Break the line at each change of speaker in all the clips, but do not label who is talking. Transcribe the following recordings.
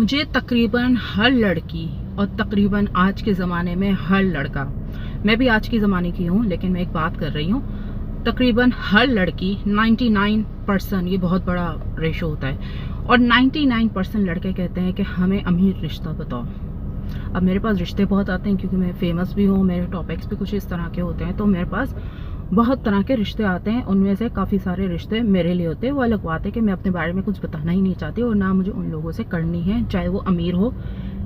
मुझे तकरीबन हर लड़की और तकरीबन आज के ज़माने में हर लड़का, मैं भी आज के ज़माने की हूँ लेकिन मैं एक बात कर रही हूँ, तकरीबन हर लड़की 99%, ये बहुत बड़ा रेशो होता है, और 99% लड़के कहते हैं कि हमें अमीर रिश्ता बताओ। अब मेरे पास रिश्ते बहुत आते हैं क्योंकि मैं फेमस भी हूँ, मेरे टॉपिक्स भी कुछ इस तरह के होते हैं, तो मेरे पास बहुत तरह के रिश्ते आते हैं। उनमें से काफ़ी सारे रिश्ते मेरे लिए होते हैं। वो अलग बात है कि मैं अपने बारे में कुछ बताना ही नहीं चाहती और ना मुझे उन लोगों से करनी है, चाहे वो अमीर हो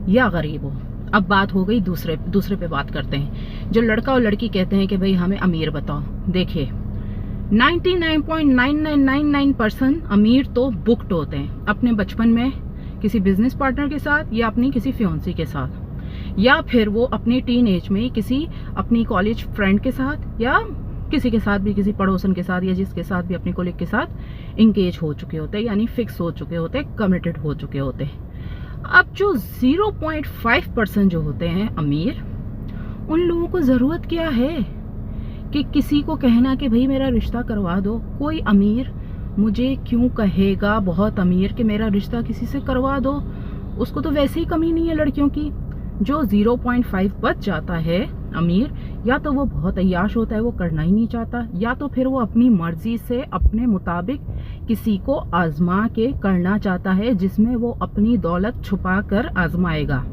या गरीब हो। अब बात हो गई दूसरे पे बात करते हैं। जो लड़का और लड़की कहते हैं कि भाई हमें अमीर बताओ, देखिए 99.9999% अमीर तो बुक्ड होते हैं अपने बचपन में किसी बिजनेस पार्टनर के साथ या अपनी किसी फियांसी के साथ, या फिर वो अपनी टीन एज में किसी अपनी कॉलेज फ्रेंड के साथ या किसी के साथ भी, किसी पड़ोसन के साथ या जिसके साथ भी, अपने कोलिग के साथ इंगेज हो चुके होते हैं, यानी फिक्स हो चुके होते हैं, कमिटेड हो चुके होते हैं। अब जो 0.5% जो होते हैं अमीर, उन लोगों को ज़रूरत क्या है कि किसी को कहना कि भाई मेरा रिश्ता करवा दो। कोई अमीर मुझे क्यों कहेगा, बहुत अमीर, कि मेरा रिश्ता किसी से करवा दो? उसको तो वैसे ही कमी नहीं है लड़कियों की। जो 0.5 बच जाता है अमीर, या तो वो बहुत अय्याश होता है, वो करना ही नहीं चाहता, या तो फिर वो अपनी मर्जी से अपने मुताबिक किसी को आजमा के करना चाहता है, जिसमें वो अपनी दौलत छुपा कर आजमाएगा।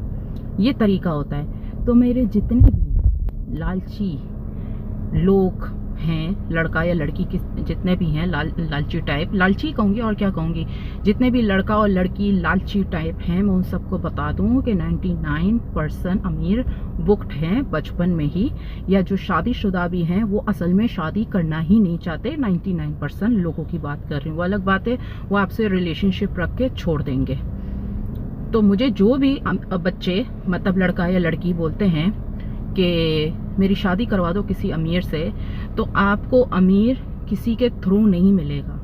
ये तरीका होता है। तो मेरे जितने भी लालची लोग हैं, लड़का या लड़की के जितने भी हैं लालची टाइप, लालची कहूँगी और क्या कहूँगी, जितने भी लड़का और लड़की लालची टाइप हैं, मैं उन सबको बता दूँ कि 99% अमीर बुक्ड हैं बचपन में ही, या जो शादीशुदा भी हैं वो असल में शादी करना ही नहीं चाहते। 99% लोगों की बात कर रही हूँ। वो अलग बात है, वो आपसे रिलेशनशिप रख के छोड़ देंगे। तो मुझे जो भी बच्चे, मतलब लड़का या लड़की, बोलते हैं कि मेरी शादी करवा दो किसी अमीर से, तो आपको अमीर किसी के थ्रू नहीं मिलेगा।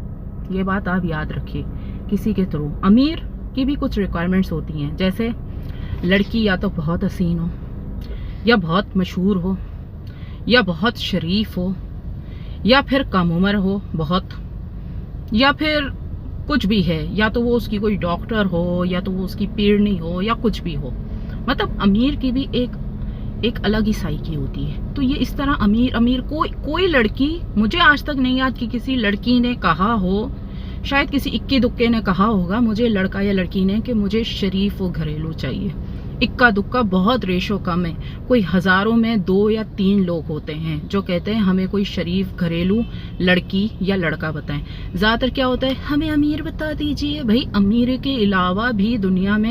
ये बात आप याद रखिए, किसी के थ्रू। अमीर की भी कुछ रिक्वायरमेंट्स होती हैं, जैसे लड़की या तो बहुत हसीन हो, या बहुत मशहूर हो, या बहुत शरीफ हो, या फिर कम उम्र हो बहुत, या फिर कुछ भी है, या तो वो उसकी कोई डॉक्टर हो, या तो वो उसकी पीरनी हो, या कुछ भी हो। मतलब अमीर की भी एक अलग ही साइकी होती है। तो ये इस तरह अमीर कोई लड़की, मुझे आज तक नहीं याद कि किसी लड़की ने कहा हो, शायद किसी इक्के दुक्के ने कहा होगा मुझे, लड़का या लड़की ने, कि मुझे शरीफ और घरेलू चाहिए। इक्का दुक्का बहुत रेशो कम है। कोई हजारों में 2 या 3 लोग होते हैं जो कहते हैं हमें कोई शरीफ घरेलू लड़की या लड़का बताएं। ज्यादातर क्या होता है, हमें अमीर बता दीजिए। भाई अमीर के अलावा भी दुनिया में